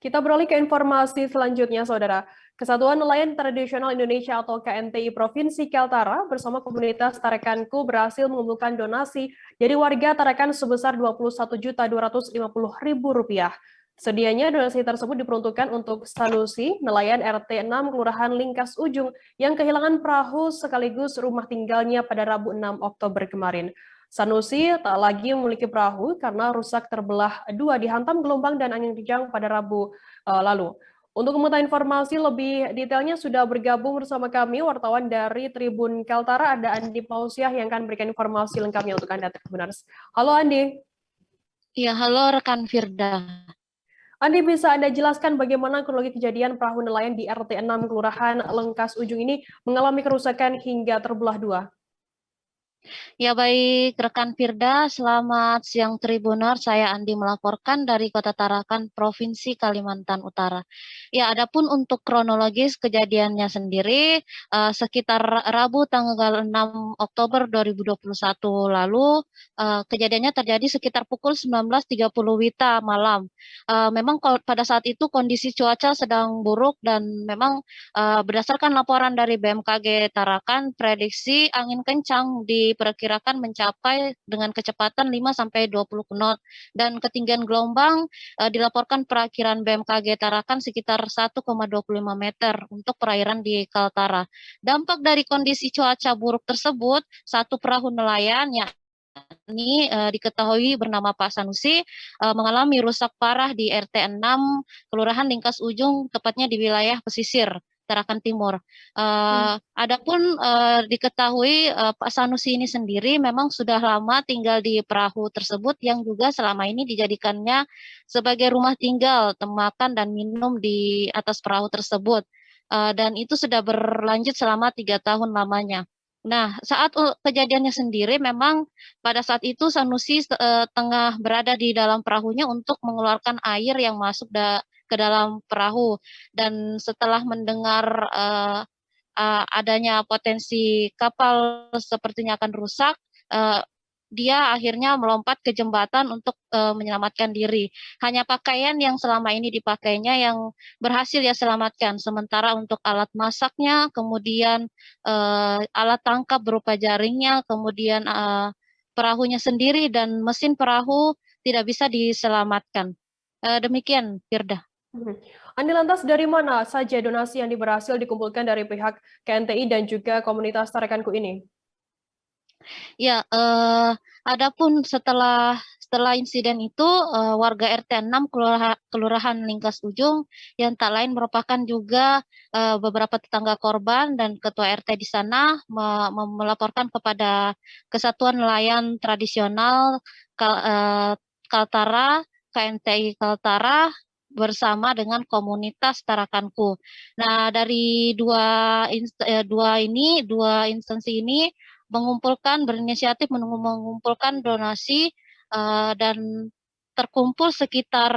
Kita beralih ke informasi selanjutnya, Saudara. Kesatuan Nelayan Tradisional Indonesia atau KNTI Provinsi Kaltara bersama komunitas Tarekanku berhasil mengumpulkan donasi dari warga Tarakan sebesar Rp21.250.000. Sedianya donasi tersebut diperuntukkan untuk Sanusi, nelayan RT 6 Kelurahan Lingkas Ujung yang kehilangan perahu sekaligus rumah tinggalnya pada Rabu 6 Oktober kemarin. Sanusi tak lagi memiliki perahu karena rusak terbelah dua dihantam gelombang dan angin kencang pada Rabu lalu. Untuk mengetahui informasi lebih detailnya sudah bergabung bersama kami wartawan dari Tribun Kaltara ada Andi Pausiah yang akan memberikan informasi lengkapnya untuk Anda Tribuners. Halo Andi. Ya, halo rekan Firda. Andi bisa Anda jelaskan bagaimana kronologi kejadian perahu nelayan di RT 6 Kelurahan Lengkas Ujung ini mengalami kerusakan hingga terbelah dua? Ya baik rekan Firda, selamat siang Tribuner. Saya Andi melaporkan dari Kota Tarakan, Provinsi Kalimantan Utara. Ya, adapun untuk kronologis kejadiannya sendiri, sekitar Rabu tanggal 6 Oktober 2021 lalu, kejadiannya terjadi sekitar pukul 19.30 WITA malam. Memang pada saat itu kondisi cuaca sedang buruk dan memang berdasarkan laporan dari BMKG Tarakan, prediksi angin kencang diperkirakan mencapai dengan kecepatan 5-20 knot dan ketinggian gelombang dilaporkan perakhiran BMKG Tarakan sekitar 1,25 meter untuk perairan di Kaltara. Dampak dari kondisi cuaca buruk tersebut, satu perahu nelayan yang ini diketahui bernama Pak Sanusi mengalami rusak parah di RT 6 Kelurahan Lingkas Ujung, tepatnya di wilayah pesisir Tarakan Timur. Adapun diketahui Pak Sanusi ini sendiri memang sudah lama tinggal di perahu tersebut yang juga selama ini dijadikannya sebagai rumah tinggal, makan dan minum di atas perahu tersebut. Dan itu sudah berlanjut selama 3 tahun lamanya. Nah, saat kejadiannya sendiri memang pada saat itu Sanusi tengah berada di dalam perahunya untuk mengeluarkan air yang masuk ke dalam perahu. Dan setelah mendengar adanya potensi kapal sepertinya akan rusak, dia akhirnya melompat ke jembatan untuk menyelamatkan diri. Hanya pakaian yang selama ini dipakainya yang berhasil dia selamatkan. Sementara untuk alat masaknya, kemudian alat tangkap berupa jaringnya, kemudian perahunya sendiri dan mesin perahu tidak bisa diselamatkan. Demikian, Firda. Andi lantas dari mana saja donasi yang berhasil dikumpulkan dari pihak KNTI dan juga komunitas Tarekanku ini? Ya, adapun setelah insiden itu, warga RT 6 Kelurahan Lingkas Ujung yang tak lain merupakan juga beberapa tetangga korban dan ketua RT di sana melaporkan kepada Kesatuan Nelayan Tradisional Kaltara, KNTI Kaltara bersama dengan komunitas Tarakanku. Nah, dari dua instansi ini berinisiatif mengumpulkan donasi dan terkumpul sekitar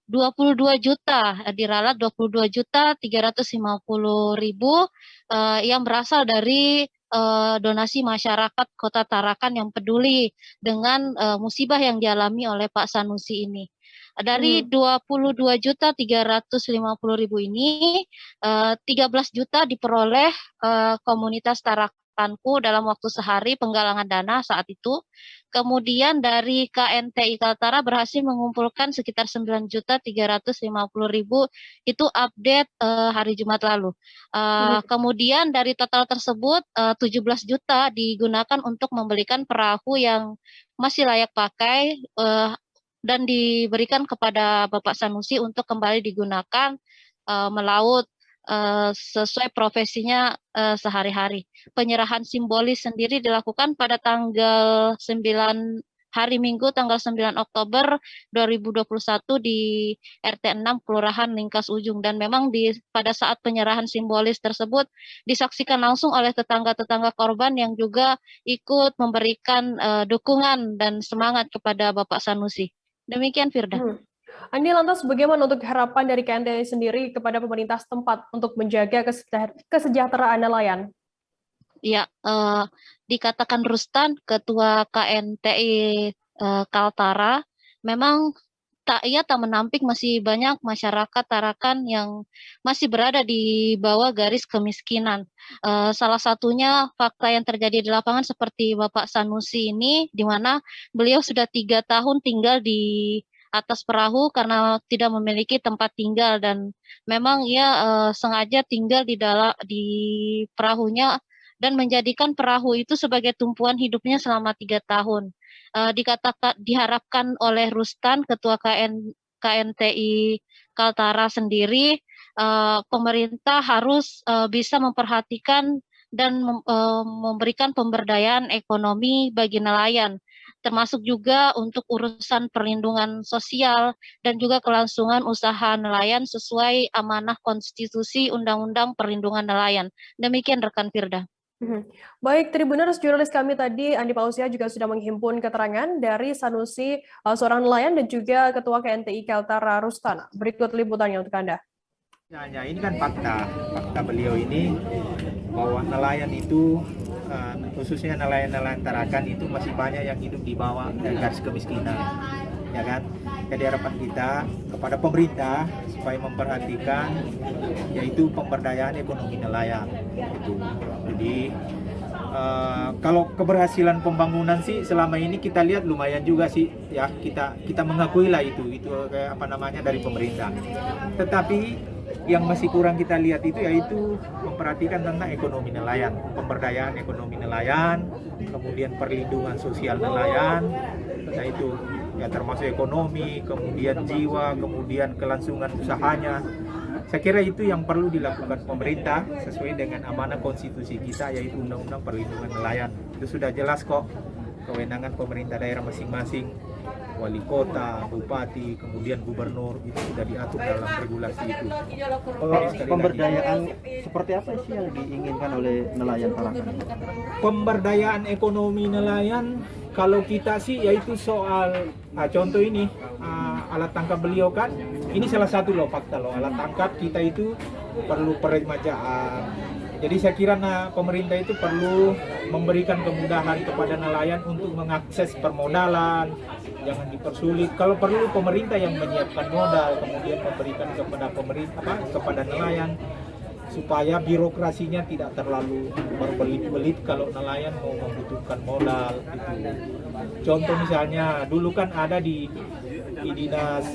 22 juta, diralat 22.350.000 yang berasal dari donasi masyarakat Kota Tarakan yang peduli dengan musibah yang dialami oleh Pak Sanusi ini. Dari Hmm. 22.350.000 ini, 13 juta diperoleh komunitas Tarakanku dalam waktu sehari penggalangan dana saat itu. Kemudian dari KNTI Kaltara berhasil mengumpulkan sekitar 9.350.000 itu update hari Jumat lalu. Kemudian dari total tersebut 17 juta digunakan untuk membelikan perahu yang masih layak pakai dan diberikan kepada Bapak Sanusi untuk kembali digunakan melaut sesuai profesinya sehari-hari. Penyerahan simbolis sendiri dilakukan pada tanggal 9 hari Minggu tanggal 9 Oktober 2021 di RT 6 Kelurahan Lingkas Ujung, dan memang pada saat penyerahan simbolis tersebut disaksikan langsung oleh tetangga-tetangga korban yang juga ikut memberikan dukungan dan semangat kepada Bapak Sanusi. Demikian, Firda. Andi lantas bagaimana untuk harapan dari KNTI sendiri kepada pemerintah setempat untuk menjaga kesejahteraan nelayan? Ya, dikatakan Rustan, Ketua KNTI Kaltara, memang tak menampik masih banyak masyarakat Tarakan yang masih berada di bawah garis kemiskinan. Salah satunya fakta yang terjadi di lapangan seperti Bapak Sanusi ini, di mana beliau sudah 3 tahun tinggal di atas perahu karena tidak memiliki tempat tinggal, dan memang ia sengaja tinggal di perahunya dan menjadikan perahu itu sebagai tumpuan hidupnya selama 3 tahun. Diharapkan oleh Rustan, Ketua KNTI Kaltara sendiri, pemerintah harus bisa memperhatikan dan memberikan pemberdayaan ekonomi bagi nelayan, termasuk juga untuk urusan perlindungan sosial dan juga kelangsungan usaha nelayan sesuai amanah konstitusi Undang-Undang Perlindungan Nelayan. Demikian rekan Firda. Baik, Tribuners, jurnalis kami tadi Andi Pausia juga sudah menghimpun keterangan dari Sanusi, seorang nelayan dan juga Ketua KNTI Kaltara Rustan. Berikut liputannya untuk Anda. Hanya ini kan fakta beliau ini bahwa nelayan itu khususnya nelayan-nelayan Tarakan itu masih banyak yang hidup di bawah garis kemiskinan, ya kan? Jadi harapan kita kepada pemerintah supaya memperhatikan yaitu pemberdayaan ekonomi nelayan itu. Jadi kalau keberhasilan pembangunan sih selama ini kita lihat lumayan juga sih, ya kita mengakui lah itu kayak apa namanya dari pemerintah. Tetapi yang masih kurang kita lihat itu yaitu memperhatikan tentang ekonomi nelayan, pemberdayaan ekonomi nelayan, kemudian perlindungan sosial nelayan, nah itu ya termasuk ekonomi, kemudian jiwa, kemudian kelangsungan usahanya. Saya kira itu yang perlu dilakukan pemerintah sesuai dengan amanah konstitusi kita yaitu Undang-Undang Perlindungan Nelayan. Itu sudah jelas kok kewenangan pemerintah daerah masing-masing, wali kota, bupati, kemudian gubernur, itu sudah diatur dalam regulasi itu. Pemberdayaan seperti apa sih yang diinginkan oleh nelayan Tarakan? Pemberdayaan ekonomi nelayan kalau kita sih yaitu soal contoh ini alat tangkap beliau kan, ini salah satu loh fakta loh, alat tangkap kita itu perlu peremajaan. Jadi saya kira pemerintah itu perlu memberikan kemudahan kepada nelayan untuk mengakses permodalan, jangan dipersulit. Kalau perlu pemerintah yang menyiapkan modal, kemudian memberikan kepada nelayan supaya birokrasinya tidak terlalu berbelit-belit kalau nelayan mau membutuhkan modal itu. Contoh misalnya dulu kan ada di Dinas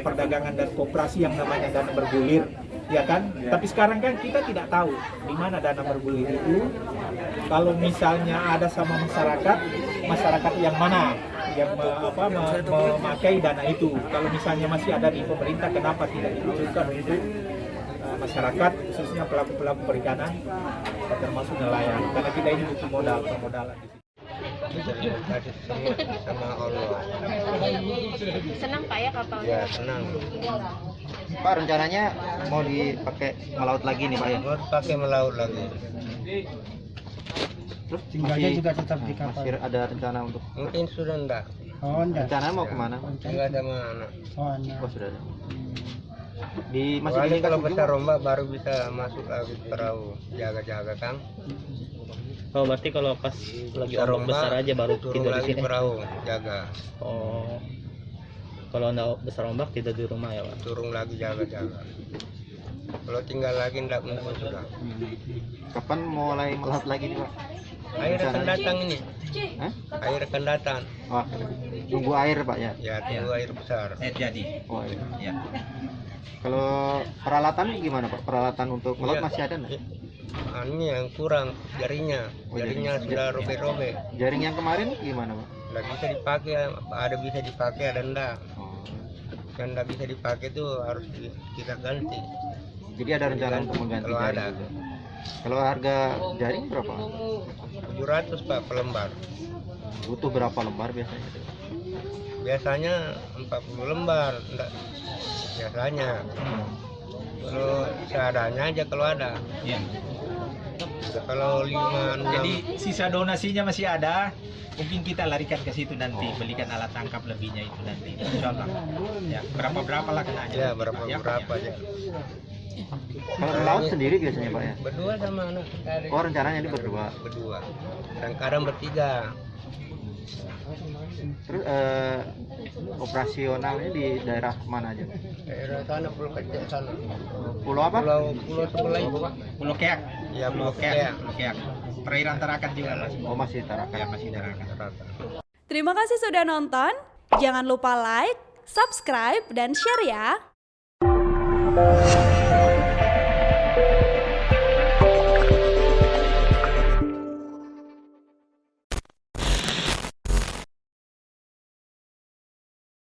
Perdagangan dan Koperasi yang namanya dana bergulir, ya kan? Tapi sekarang kan kita tidak tahu di mana dana bergulir itu. Kalau misalnya ada sama masyarakat yang mana yang memakai dana itu. Kalau misalnya masih ada di pemerintah, kenapa tidak diluncurkan untuk masyarakat, khususnya pelaku-pelaku perikanan, termasuk nelayan? Karena kita ini butuh permodalan. Sama Allah. Senang Pak ya kapalnya? Ya senang. Pak, rencananya mau dipakai melaut lagi nih Pak ya? Mau pakai melaut lagi. Terus tinggalnya juga tetap di kapal. Masih ada rencana untuk Mungkin sudah enggak. Oh, enggak. rencana mau kemana? Tinggal sama anak. Oh, enggak. Oh sudah ada. Masih Kecuali di kalau Ujung, besar Pak? ombak baru bisa masuk lagi perahu, jaga-jaga kan. Oh, berarti kalau pas lagi Besar ombak besar aja baru turun tidur di lagi sini. perahu, jaga. Oh. Kalau enggak besar ombak tidur di rumah ya, Pak. Turun lagi jaga-jaga. Kalau tinggal lagi enggak mungkin sudah. Kapan mulai melaut lagi nih Pak? Air akan datang ini. Hah? Air akan datang. Wah, nunggu air Pak ya? Ya tunggu air besar. Jadi. Oh iya. Kalau peralatan gimana Pak? Peralatan untuk melaut Iya. masih ada nggak? Ini yang kurang jaringnya. Oh, Jaringnya jaring. sudah robek-robek. Jaring yang kemarin gimana Pak? Nggak bisa dipakai, ada bisa dipakai ada enggak. Oh. Yang nggak bisa dipakai itu harus kita ganti. Jadi ada rencana untuk mengganti Kalau jaring ada. juga. Kalau harga jaring berapa? 700 Pak per lembar. Butuh berapa lembar biasanya? Biasanya 40 lembar, enggak. Biasanya. Kalau seadanya aja kalau ada. Ya. Kalau 5 6 Jadi sisa donasinya masih ada, mungkin kita larikan ke situ nanti, belikan alat tangkap lebihnya itu nanti. Insyaallah. Ya, berapa lah kenanya. ya berapa aja. Kalau melaut sendiri biasanya Pak ya? Berdua sama anak. Oh rencananya ini berdua. Berdua. Kadang-kadang bertiga. Terus operasionalnya di daerah mana aja? Daerah sana Pulau Kecil sana. Pulau apa? Pulau sebelah itu. Pulau Keak. Ya Pulau Kecil. Keak. Perairan Tarakan juga Mas. Oh, masih Tarakan. Ya, masih Tarakan. Terima kasih sudah nonton. Jangan lupa like, subscribe, dan share ya.